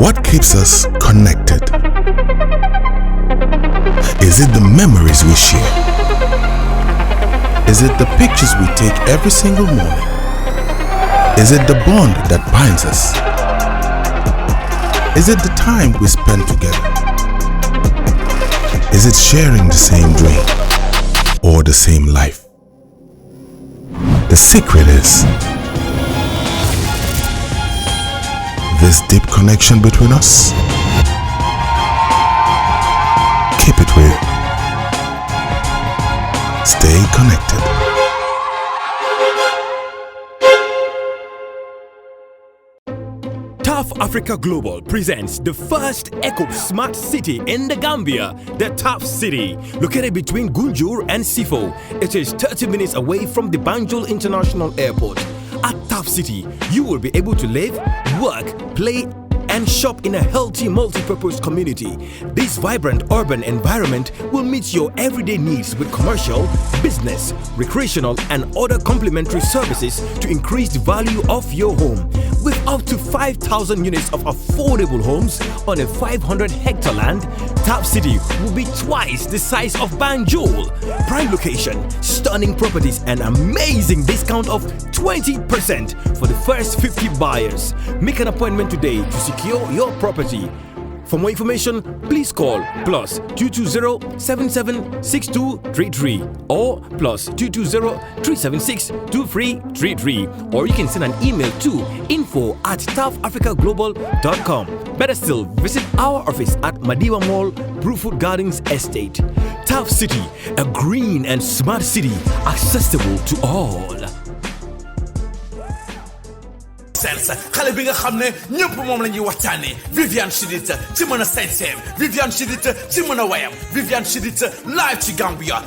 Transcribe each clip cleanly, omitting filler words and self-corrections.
What keeps us connected? Is it the memories we share? Is it the pictures we take every single morning? Is it the bond that binds us? Is it the time we spend together? Is it sharing the same dream or the same life? The secret is this deep connection between us. Keep it real. Stay connected. Tough Africa Global presents the first Eco Smart City in the Gambia, the Tough City, located between Gunjur and Sifo. It is 30 minutes away from the Banjul International Airport. At Tough City, you will be able to live, work, play, and shop in a healthy multi-purpose community. This vibrant urban environment will meet your everyday needs with commercial, business, recreational, and other complementary services to increase the value of your home. With up to 5,000 units of affordable homes on a 500-hectare land, Tough City will be twice the size of Banjul. Prime location, stunning properties, and amazing discount of 20% for the first 50 buyers. Make an appointment today to secure your property. For more information, please call +220-776233 or +220-376-2333, or you can send an email to info@toughafricaglobal.com. Better still, visit our office at Madiba Mall, Brewfoot Gardens Estate. Tough City, a green and smart city accessible to all. xale bi nga xam ne ñëpp moom la ñuy waxtaanee Viviane Chidid ci mën a sañseem Viviane Chidid ci mën a wayam Viviane Chidid live ci Gambia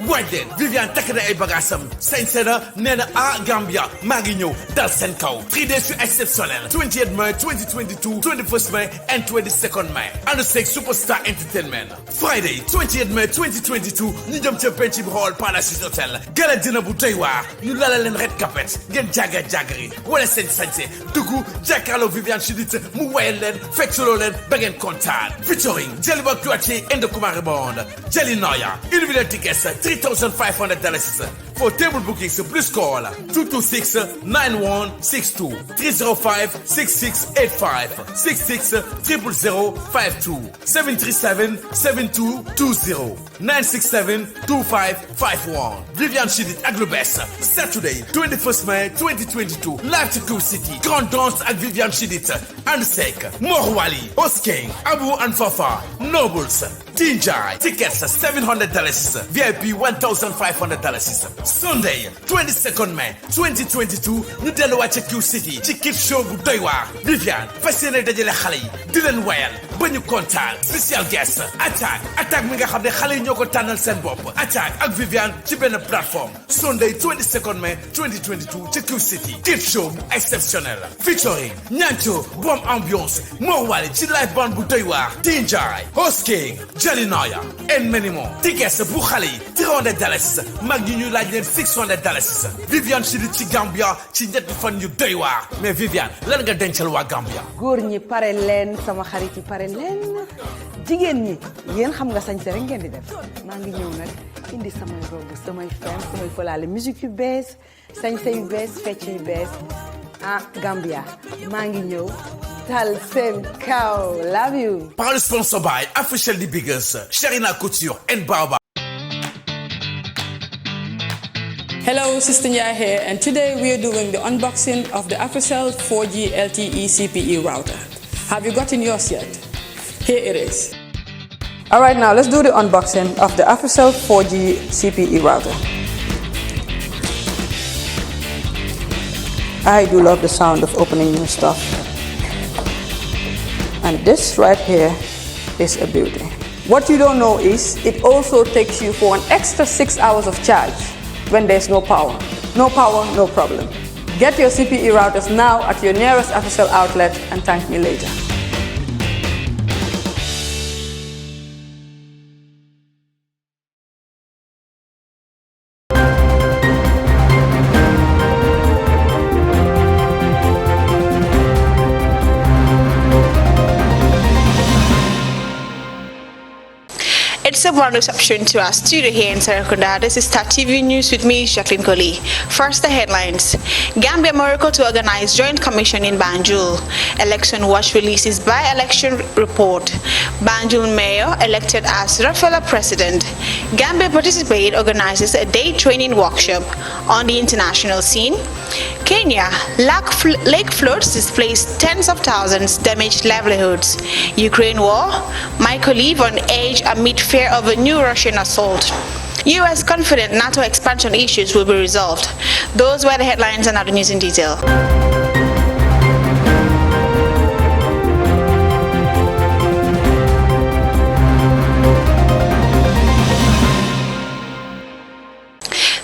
waaj leen Viviane takk na ay bagaasam sañse na nee na Gambia maa ngi ñëw dal seen kaw 3 days yu exceptionnel 28 May 2022 21st May and 22nd May ànd seeg Superstar Entertainment Friday 28 May 2022 ñu jëm ca penc bi Hall Palace Hotel gala dina bu doy waar ñu lala leen red carpet ngeen jàggar-jàggari wala seen sañse dugg jàkkaarloo Viviane Chidid mu wayal leen fecculoo leen ba ngeen kontaan featuring Jaliba Kouaté and the Kumari Bond Jali Noya individual tickets $3,500 for table bookings please call 226-9162 305-6685 66-00052 737-7220 967-2551 Viviane Chidid ak lu bees Saturday 21st May 2022 live to Cool City Grand Danse ak Viviane Chidid and Sek Mor Wali Osking Abu and Fafa Nobles Tinjai tickets $700 VIP $1,500 Sunday 22nd May 2022 ñu delluwaat ci Cool City ci Kid Show bu doy waar Viviane fas yéene dajale xale yi di leen wayal ba ñu kontaan special guest attaque mi nga xam ne xale yi ñoo ko tànnal seen bopp attaque ak Viviane ci benn plateforme Sunday 22nd May 2022 ci Cool City Kid Show bu exceptionnel featuring Ñancho Bomb Ambiance Mor Wali ci live band bu doy waar Tinjai Hosking Jalinaya and many more tickets bu xale yi $300 mag ñi ñu laaj leen $600 Viviane Chidid ci Gambia ci ñetti fan yu doy waar mais Viviane lan nga dencal waa Gambia góor ñi pare leen sama xarit yi pare leen jigéen ñi yéen xam nga sañse rek ngeen di def maa ngi ñëw nag indi samay robe samay femme samay folaale musique yu bees sañse yu bees fecc yu bees Gambia maa ngi ñëw dal seen kaw love you par sponsor by official the biggest Sharina Couture and Baba. Hello, Sister Nya here, and today we are doing the unboxing of the Accredited 4G LTE CPE router. Have you gotten yours yet? Here it is. Alright, now let's do the unboxing of the Accredited 4G CPE router. I do love the sound of opening new stuff. And this right here is a beauty. What you don't know is it also takes you for an extra 6 hours of charge when there's no power. No power, no problem. Get your CPE routers now at your nearest official outlet and thank me later. a warm reception to our studio here in Serekunda. This is Star TV News with me, Jacqueline Coley. First, the headlines. Gambia, Morocco to organize joint commission in Banjul. Election Watch releases by-election report. Banjul mayor elected as Rafaela president. Gambia Participate organizes a day training workshop. On the international scene, Kenya, lake floods displaced tens of thousands, damaged livelihoods. Ukraine war, Michael leave on edge amid fear of a new Russian assault. U.S. confident NATO expansion issues will be resolved. Those were the headlines and other news in detail.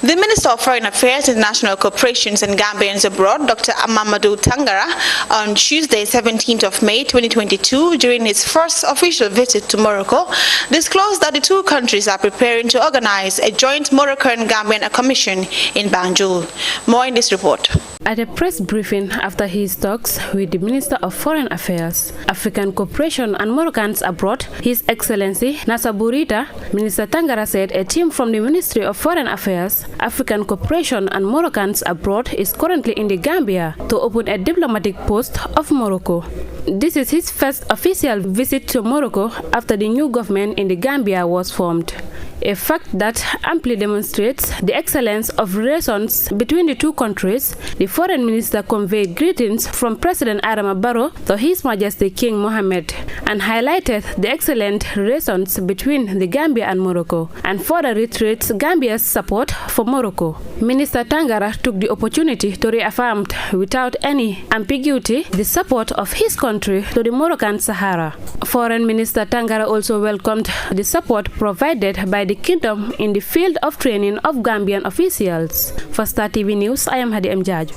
The Minister of Foreign Affairs, International Cooperations and Gambians Abroad, Dr. Mamadou Tangara, on Tuesday, 17th of May 2022, during his first official visit to Morocco, disclosed that the two countries are preparing to organize a joint Moroccan-Gambian commission in Banjul. More in this report. At a press briefing after his talks with the Minister of Foreign Affairs, African Cooperation and Moroccans Abroad, His Excellency Nasa Bourita, Minister Tangara said a team from the Ministry of Foreign Affairs, African Cooperation and Moroccans Abroad is currently in the Gambia to open a diplomatic post of Morocco. This is his first official visit to Morocco after the new government in the Gambia was formed, a fact that amply demonstrates the excellence of relations between the two countries. The Foreign Minister conveyed greetings from President Adama Barrow to His Majesty King Mohammed and highlighted the excellent relations between the Gambia and Morocco, and further reiterates Gambia's support for Morocco. Minister Tangara took the opportunity to reaffirm without any ambiguity the support of his country to the Moroccan Sahara. Foreign Minister Tangara also welcomed the support provided by the Kingdom in the field of training of Gambian officials. For Star TV News, I am Hadi Mjaju.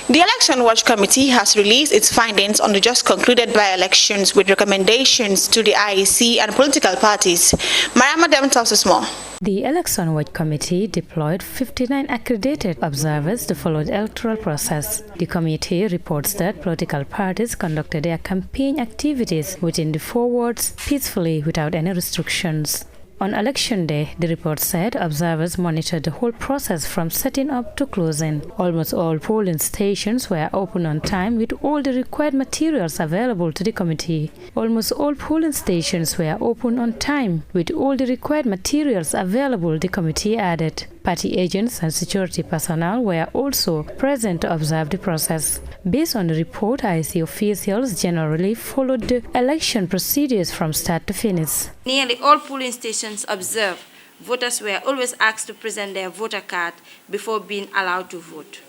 The Election Watch Committee has released its findings on the just concluded by-elections with recommendations to the IEC and political parties. Mariama Dem tells us more. The Election Watch Committee deployed 59 accredited observers to follow the electoral process. The committee reports that political parties conducted their campaign activities within the 4 wards peacefully without any restrictions. On election day, the report said observers monitored the whole process from setting up to closing. Almost all polling stations were open on time with all the required materials available to the committee. Almost all polling stations were open on time with all the required materials available, the committee added. Party agents and security personnel were also present to observe the process. Based on the report, IEC officials generally followed the election procedures from start to finish. Nearly all polling stations observed, voters were always asked to present their voter card before being allowed to vote.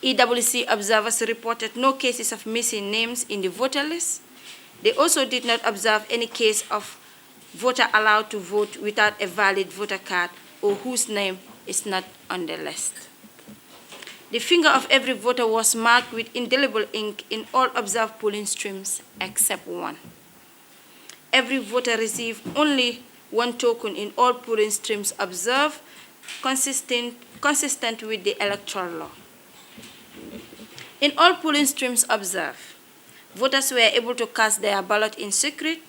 EWC observers reported no cases of missing names in the voter list. They also did not observe any case of voter allowed to vote without a valid voter card or whose name is not on the list. The finger of every voter was marked with indelible ink in all observed polling streams except one. Every voter received only one token in all polling streams observed, consistent with the electoral law. In all polling streams observed, voters were able to cast their ballot in secret.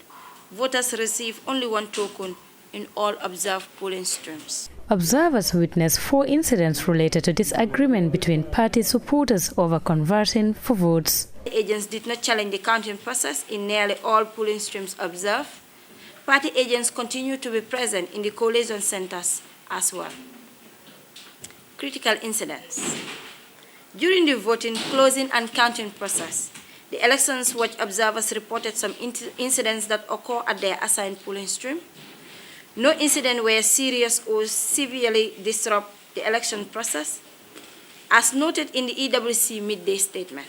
Voters received only one token in all observed polling streams. Observers witnessed 4 incidents related to disagreement between party supporters over converting for votes. The agents did not challenge the counting process in nearly all polling streams observed. Party agents continue to be present in the collation centers as well. Critical incidents. During the voting, closing and counting process, the Elections Watch observers reported some incidents that occur at their assigned polling stream. No incident were serious or severely disrupt the election process, as noted in the EWC midday statement.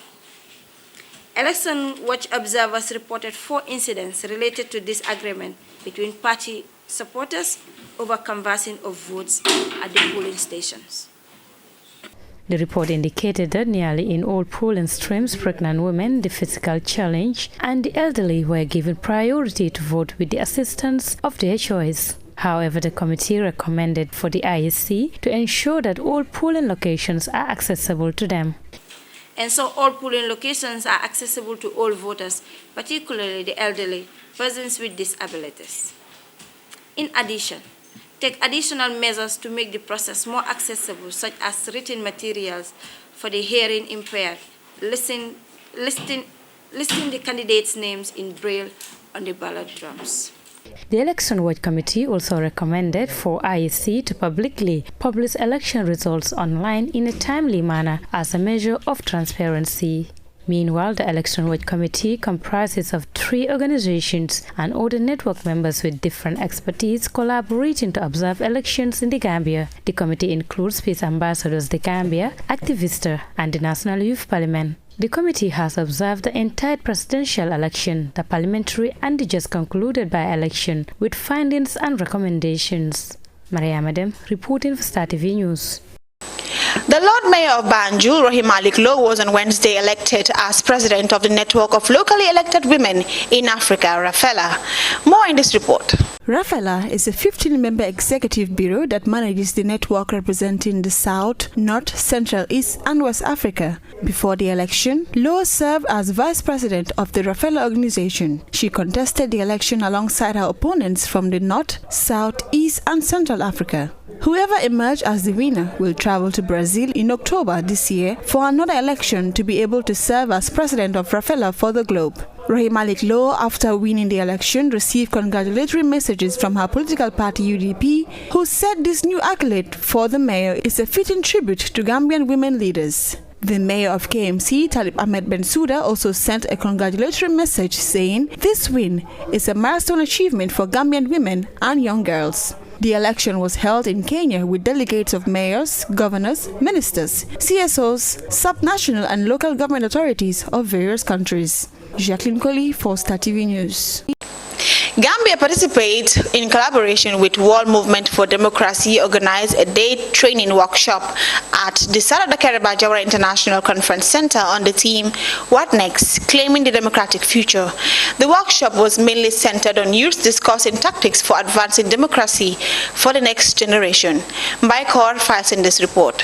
Election Watch observers reported 4 incidents related to disagreement between party supporters over canvassing of votes at the polling stations. The report indicated that nearly in all polling streams, pregnant women, the physical challenged, and the elderly were given priority to vote with the assistance of their choice. However, the committee recommended for the IEC to ensure that all polling locations are accessible to them. And so all polling locations are accessible to all voters, particularly the elderly, persons with disabilities. In addition, take additional measures to make the process more accessible, such as written materials for the hearing impaired, listing the candidates' names in Braille on the ballot drums. The Election Watch Committee also recommended for IEC to publicly publish election results online in a timely manner as a measure of transparency. Meanwhile, the Election Watch Committee comprises of 3 organizations and other network members with different expertise collaborating to observe elections in the Gambia. The committee includes Peace Ambassadors the Gambia, Activista, and the National Youth Parliament. The committee has observed the entire presidential election, the parliamentary, and the just concluded by-election with findings and recommendations. Maria Madam, reporting for Star TV News. The Lord Mayor of Banjul, Rahim Malik Low, was on Wednesday elected as president of the Network of Locally Elected Women in Africa, RAFELA. More in this report. RAFELA is a 15-member executive bureau that manages the network representing the South, North, Central, East, and West Africa. Before the election, Low served as vice president of the RAFELA organization. She contested the election alongside her opponents from the North, South, East, and Central Africa. Whoever emerged as the winner will travel to Brazil in October this year for another election to be able to serve as president of RAFELA for the globe. Rahim Malik Low, after winning the election, received congratulatory messages from her political party UDP, who said this new accolade for the mayor is a fitting tribute to Gambian women leaders. The mayor of KMC, Talib Ahmed Bensouda, also sent a congratulatory message saying this win is a milestone achievement for Gambian women and young girls. The election was held in Kenya with delegates of mayors, governors, ministers, CSOs, subnational and local government authorities of various countries. Jacqueline Coley for Star TV News. Gambia participates in collaboration with World Movement for Democracy organized a day training workshop at the Sada Dakariba Jawara International Conference Center on the theme What Next? Claiming the Democratic Future. The workshop was mainly centered on youth discussing tactics for advancing democracy for the next generation. Baikor files in this report.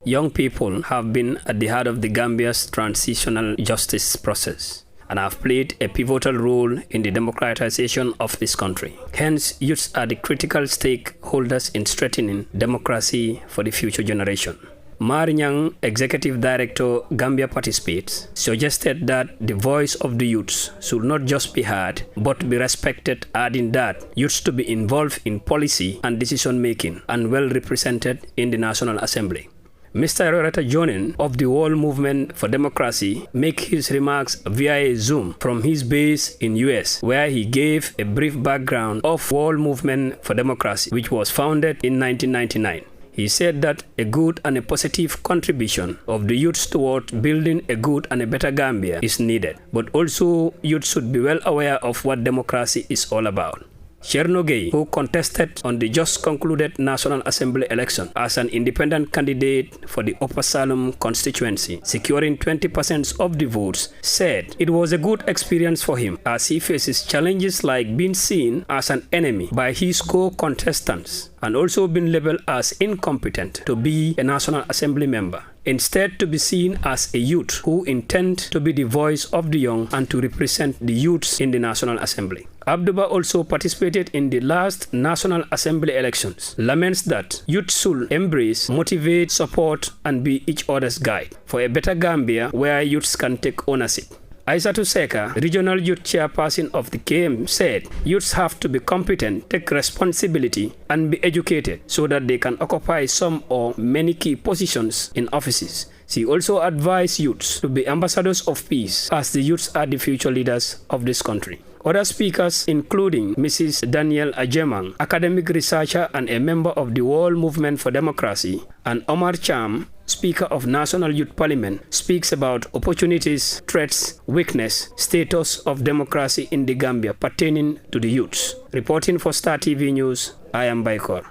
Young people have been at the heart of the Gambia's transitional justice process and have played a pivotal role in the democratization of this country. Hence, youths are the critical stakeholders in strengthening democracy for the future generation. Marinyang, Executive Director, Gambia Participates, suggested that the voice of the youths should not just be heard, but be respected, adding that youths to be involved in policy and decision-making and well represented in the National Assembly. Mr. Rorata Jonen of the World Movement for Democracy make his remarks via a Zoom from his base in US, where he gave a brief background of World Movement for Democracy, which was founded in 1999. He said that a good and a positive contribution of the youths toward building a good and a better Gambia is needed, but also youth should be well aware of what democracy is all about. Chernogay, who contested on the just concluded National Assembly election as an independent candidate for the Upper Salem constituency, securing 20% of the votes, said it was a good experience for him as he faces challenges like being seen as an enemy by his co-contestants and also being labeled as incompetent to be a National Assembly member. Instead, to be seen as a youth who intend to be the voice of the young and to represent the youths in the National Assembly. Abduba also participated in the last National Assembly elections, laments that youth should embrace, motivate, support, and be each other's guide for a better Gambia where youths can take ownership. Aisatu Seka, regional youth chairperson of the KM, said youths have to be competent, take responsibility, and be educated so that they can occupy some or many key positions in offices. She also advised youths to be ambassadors of peace, as the youths are the future leaders of this country. Other speakers, including Mrs. Danielle Ajemang, academic researcher and a member of the World Movement for Democracy, and Omar Cham, Speaker of National Youth Parliament, speaks about opportunities, threats, weakness, status of democracy in the Gambia pertaining to the youths. Reporting for Star TV News, I am Baikor.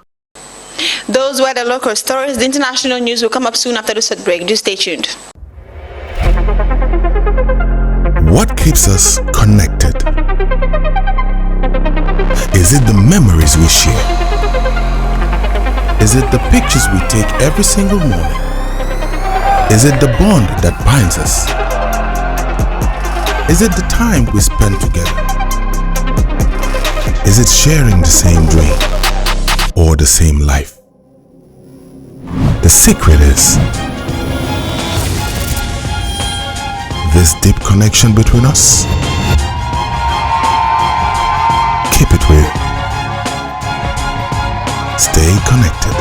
Those were the local stories. The international news will come up soon after the short break. Do stay tuned. What keeps us connected? Is it the memories we share? Is it the pictures we take every single morning? Is it the bond that binds us? Is it the time we spend together? Is it sharing the same dream or the same life? The secret is this deep connection between us. Keep it real. Stay connected.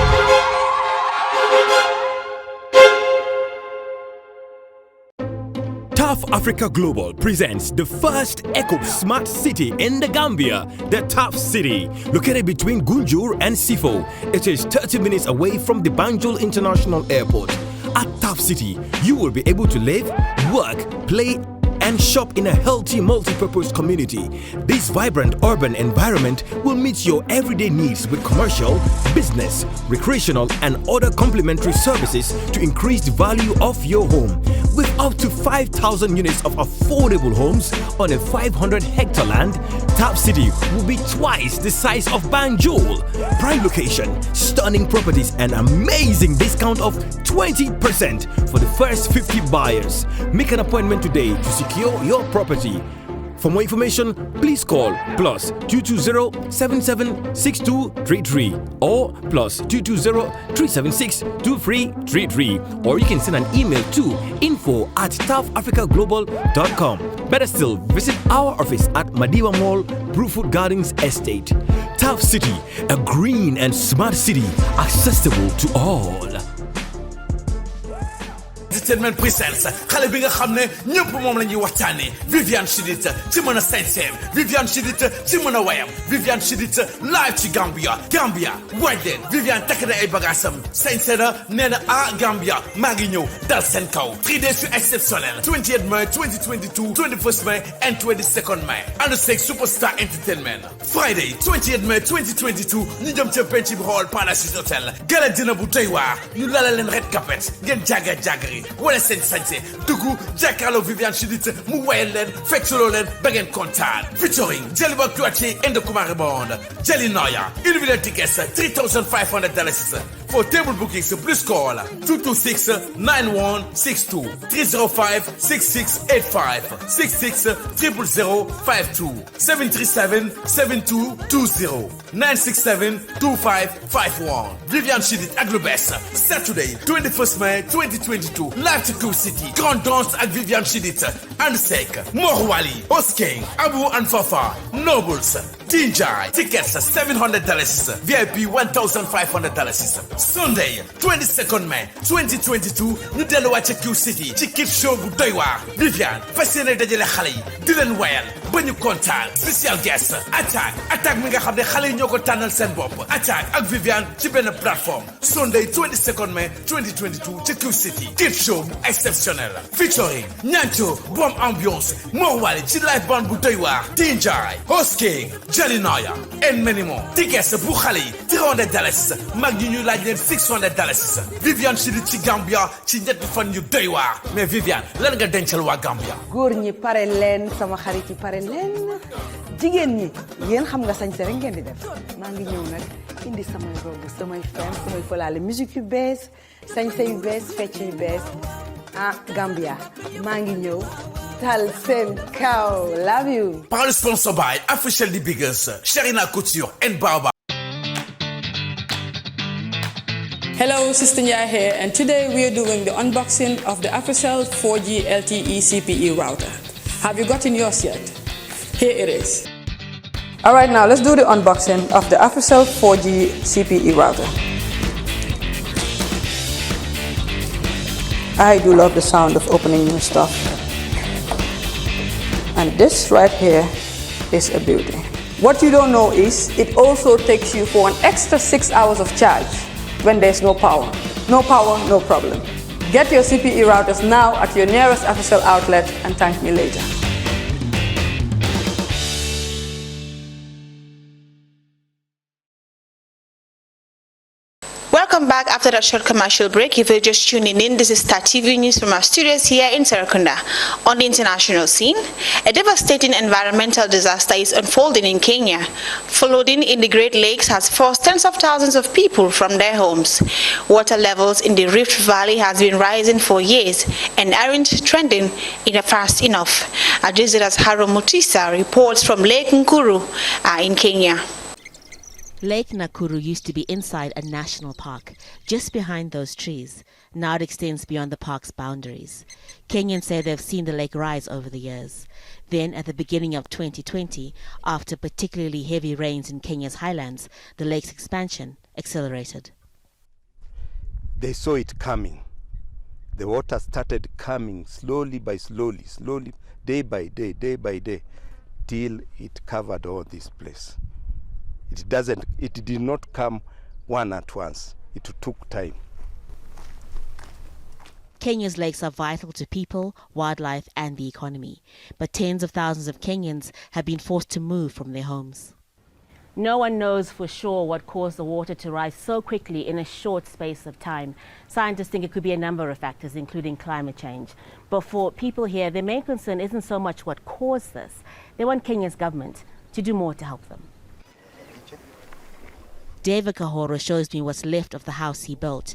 Tough Africa Global presents the first Eco Smart City in the Gambia, the Tough City, located between Gunjur and Sifo. It is 30 minutes away from the Banjul International Airport. At Tough City, you will be able to live, work, play, and shop in a healthy multi-purpose community. This vibrant urban environment will meet your everyday needs with commercial, business, recreational, and other complementary services to increase the value of your home. With up to 5,000 units of affordable homes on a 500-hectare land, Tough City will be twice the size of Banjul. Prime location, stunning properties, and amazing discount of 20% for the first 50 buyers. Make an appointment today to secure your property. For more information, please call +220-776233 or +220-376-2333, or you can send an email to info@toughafricaglobal.com. Better still, visit our office at Madiba Mall, Brewfoot Gardens Estate. Tough City, a green and smart city accessible to all. Entertainment presents xale bi nga xam ne ñëpp moom la ñuy waxtaane Viviane Chidid ci mën a sañseem, Viviane Chidid ci mën a wayam, Viviane Chidid live ci Gambia waaj leen Viviane takk na ay bagaasam sañse na nee na Gambia maa ngi ñëw dal seen kaw 3 days yu exceptionnel 28 May 2022 21st May and 22nd May ànd seeg Superstar Entertainment. Friday 28 May 2022 ñu jëm ca penc bi Hall Palace Hotel gala dina bu doy waar ñu lala leen red carpet ngeen jàgga-jàggari wala seen sañse dugg jàkkaarloo Viviane Chidid mu wayal leen fecculoo leen ba ngeen kontaan. Featuring Jaliba Kouaté and the Kumari Bond, Jelly Noya. Individual tickets $3,500. For table bookings, please call 226-9162 305-6685 66-00052 737-7220 967-2551. Viviane Chidid ak lu bees Saturday 21st May 2022 live to Nakuru City. Grand Danse ak Viviane Chidid and Sek Morwali Oskeng Abu and Fafa Nobles Tinjai. Tickets $700. VIP $1,500. Sunday 22nd May 2022 ñu delluwaat ci Nakuru City ci Kid Show bu doy waar. Viviane fas yéene dajale xale yi di leen wayal ba ñu kontaan. Special guest attaque mi nga xam ne xale yi ñoo ko tànnal seen bopp. Attaque ak Viviane ci benn plateforme. Sunday 22nd May 2022 ci Nakuru City Kid Show bu exceptionnel featuring Nyancho Bomb Ambiance Morwali ci live band bu doy waar. Tinjai Hosking Jalinaya and many more. Tickets bu xale yi $300. mag ñi ñu laaj leen $600. Viviane Chidid ci Gambia ci ñetti fan yu doy waar. Mais Viviane lan nga dencal waa Gambia. góor ñi pare leen sama xarit yi pare leen jigéen ñi yéen xam nga sañse rek ngeen di def maa ngi ñëw nag indi samay robe samay femme samay folaale musique yu bees sañse yu bees fecc yu bees Gambia maa ngi ñëw dal seen kaw. Love you. Par le sponsor by Official The Biggest, Sharina Couture and Baobab. Hello, Sister Nya here, and today we are doing the unboxing of the Official 4G LTE CPE router. Have you gotten yours yet? Here it is. Alright, now let's do the unboxing of the Official 4G CPE router. I do love the sound of opening new stuff. And this right here is a beauty. What you don't know is it also takes you for an extra 6 hours of charge when there's no power. No power, no problem. Get your CPE routers now at your nearest official outlet and thank me later. Welcome back after that short commercial break. If you're just tuning in, this is Star TV News from our studios here in Serekunda. On the international scene, a devastating environmental disaster is unfolding in Kenya. Flooding in the Great Lakes has forced tens of thousands of people from their homes. Water levels in the Rift Valley has been rising for years and aren't trending fast enough. Al Jazeera's Haro Mutisa reports from Lake Nakuru in Kenya. Lake Nakuru used to be inside a national park, just behind those trees. Now it extends beyond the park's boundaries. Kenyans say they've seen the lake rise over the years. Then, at the beginning of 2020, after particularly heavy rains in Kenya's highlands, the lake's expansion accelerated. They saw it coming. The water started coming slowly, day by day, till it covered all this place. It did not come one at once. It took time. Kenya's lakes are vital to people, wildlife and the economy. But tens of thousands of Kenyans have been forced to move from their homes. No one knows for sure what caused the water to rise so quickly in a short space of time. Scientists think it could be a number of factors, including climate change. But for people here, their main concern isn't so much what caused this. They want Kenya's government to do more to help them. David Kahoro shows me what's left of the house he built.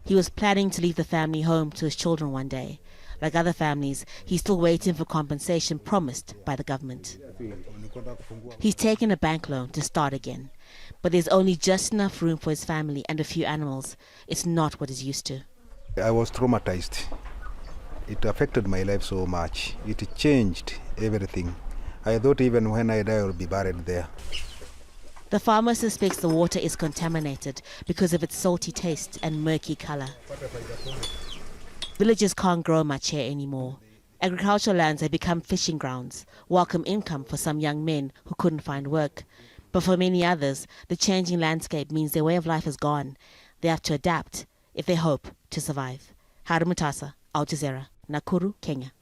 He was planning to leave the family home to his children one day. Like other families, he's still waiting for compensation promised by the government. He's taken a bank loan to start again, but there's only just enough room for his family and a few animals. It's not what he's used to. I was traumatized. It affected my life so much. It changed everything. I thought even when I die, I will be buried there. The farmer suspects the water is contaminated because of its salty taste and murky color. Villagers can't grow much here anymore. Agricultural lands have become fishing grounds, welcome income for some young men who couldn't find work. But for many others, the changing landscape means their way of life is gone. They have to adapt if they hope to survive. Haro Mutasa, Al Jazeera, Nakuru, Kenya.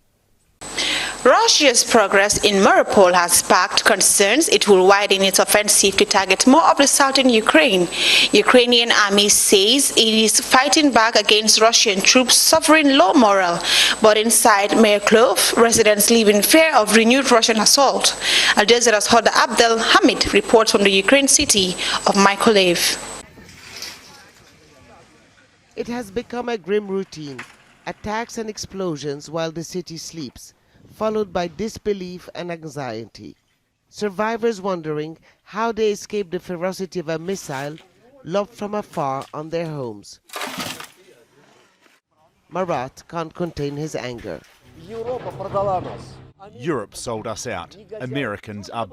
Russia's progress in Mariupol has sparked concerns it will widen its offensive to target more of the southern Ukraine. Ukrainian army says it is fighting back against Russian troops suffering low morale, but inside Mariupol, residents live in fear of renewed Russian assault. Al Jazeera's Hoda Abdel Hamid reports from the Ukraine city of Mykolaiv. It has become a grim routine, attacks and explosions while the city sleeps, followed by disbelief and anxiety. Survivors wondering how they escaped the ferocity of a missile lobbed from afar on their homes. Marat can't contain his anger. Europe sold us out. Americans are...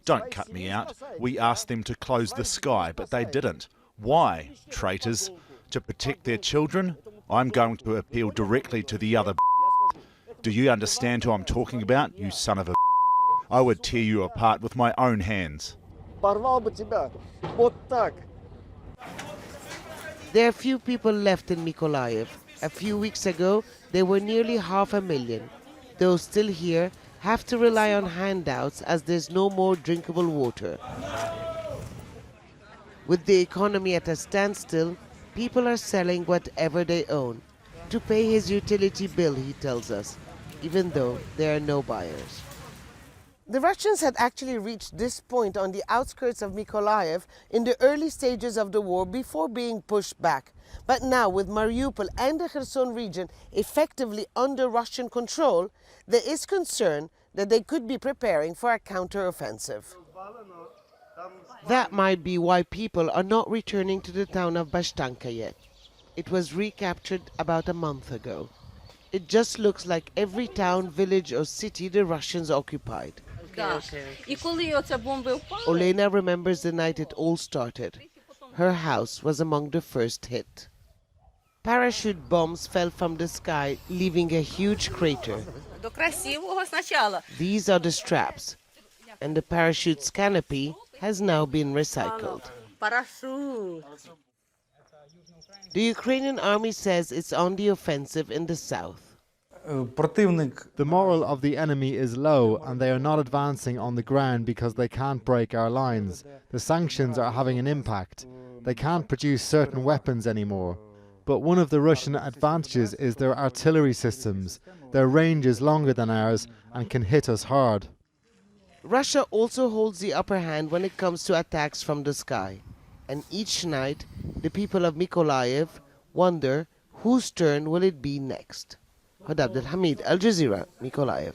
Don't cut me out. We asked them to close the sky, but they didn't. Why, traitors? To protect their children? I'm going to appeal directly to the other... Do you understand who I'm talking about, you son of a... I would tear you apart with my own hands. There are few people left in Mykolaiv. A few weeks ago, there were nearly 500,000. Those still here have to rely on handouts as there's no more drinkable water. With the economy at a standstill, people are selling whatever they own to pay his utility bill, he tells us, even though there are no buyers. The Russians had actually reached this point on the outskirts of Mykolaiv in the early stages of the war before being pushed back. But now, with Mariupol and the Kherson region effectively under Russian control, there is concern that they could be preparing for a counter-offensive. That might be why people are not returning to the town of Bashtanka yet. It was recaptured about a month ago. It just looks like every town, village or city the Russians occupied. Olena remembers the night it all started. Her house was among the first hit. Parachute bombs fell from the sky, leaving a huge crater. These are the straps, and the parachute's canopy has now been recycled. The Ukrainian army says it's on the offensive in the south. The morale of the enemy is low and they are not advancing on the ground because they can't break our lines. The sanctions are having an impact. They can't produce certain weapons anymore. But one of the Russian advantages is their artillery systems. Their range is longer than ours and can hit us hard. Russia also holds the upper hand when it comes to attacks from the sky. And each night, the people of Mykolaiv wonder whose turn will it be next. Abdul Hamid, Al Jazeera, Mykolaiv.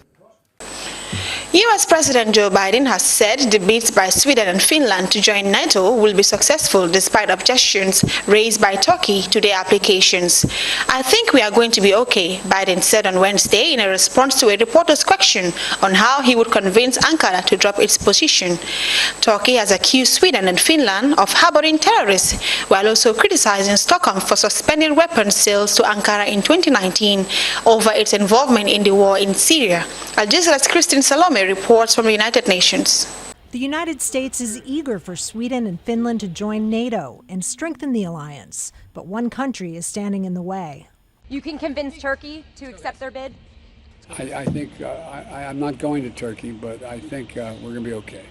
U.S. President Joe Biden has said the bids by Sweden and Finland to join NATO will be successful despite objections raised by Turkey to their applications. I think we are going to be okay, Biden said on Wednesday in a response to a reporter's question on how he would convince Ankara to drop its position. Turkey has accused Sweden and Finland of harboring terrorists, while also criticizing Stockholm for suspending weapons sales to Ankara in 2019 over its involvement in the war in Syria. Al Jazeera's Christine Salome reports from the United Nations. The United States is eager for Sweden and Finland to join NATO and strengthen the alliance, but one country is standing in the way. You can convince Turkey to accept their bid? I think I'm not going to Turkey, but I think we're going to be okay.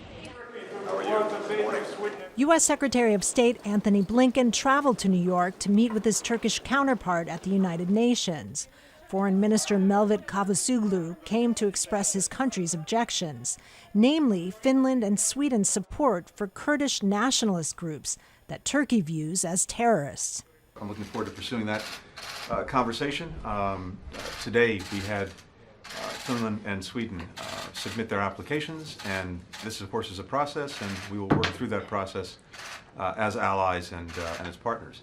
U.S. Secretary of State Anthony Blinken traveled to New York to meet with his Turkish counterpart at the United Nations. Foreign Minister Mevlut Cavusoglu came to express his country's objections, namely Finland and Sweden's support for Kurdish nationalist groups that Turkey views as terrorists. I'm looking forward to pursuing that conversation. Today we had Finland and Sweden submit their applications, and this, of course, is a process, and we will work through that process as allies and as partners.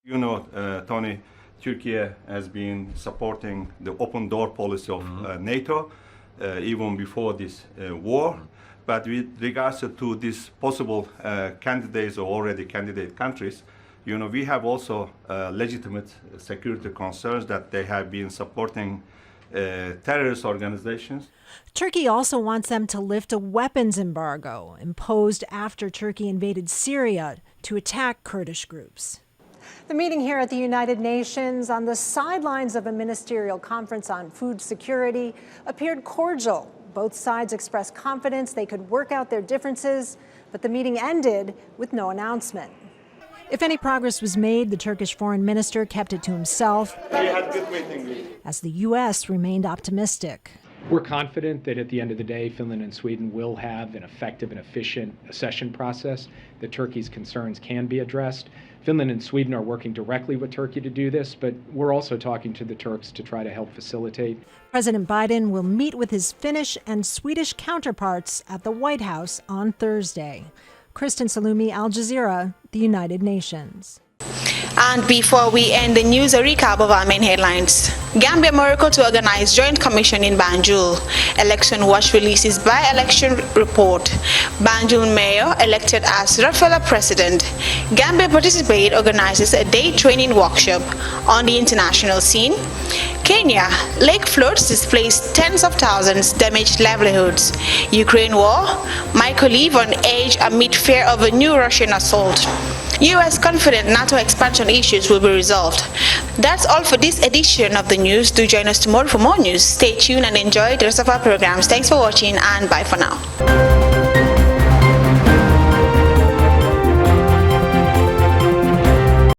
You know, Tony, Turkey has been supporting the open door policy of NATO even before this war. But with regards to these possible candidates or already candidate countries, you know, we have also legitimate security concerns that they have been supporting terrorist organizations. Turkey also wants them to lift a weapons embargo imposed after Turkey invaded Syria to attack Kurdish groups. The meeting here at the United Nations on the sidelines of a ministerial conference on food security appeared cordial. Both sides expressed confidence they could work out their differences, but the meeting ended with no announcement. If any progress was made, the Turkish foreign minister kept it to himself, as the U.S. remained optimistic. We're confident that at the end of the day, Finland and Sweden will have an effective and efficient accession process, that Turkey's concerns can be addressed. Finland and Sweden are working directly with Turkey to do this, but we're also talking to the Turks to try to help facilitate. President Biden will meet with his Finnish and Swedish counterparts at the White House on Thursday. Kristen Salumi, Al Jazeera, the United Nations. And before we end the news, a recap of our main headlines. Gambia Morocco to organize joint commission in Banjul. Election Watch releases by-election report. Banjul mayor elected as Rafala president. Gambia Participate organizes a day training workshop. On the international scene, Kenya, lake floods displaced tens of thousands, damaged livelihoods. Ukraine war, Michael leave on edge amid fear of a new Russian assault. U.S. confident NATO expansion issues will be resolved. That's all for this edition of the news. Do join us tomorrow for more news. Stay tuned and enjoy the rest of our programs. Thanks for watching, and bye for now.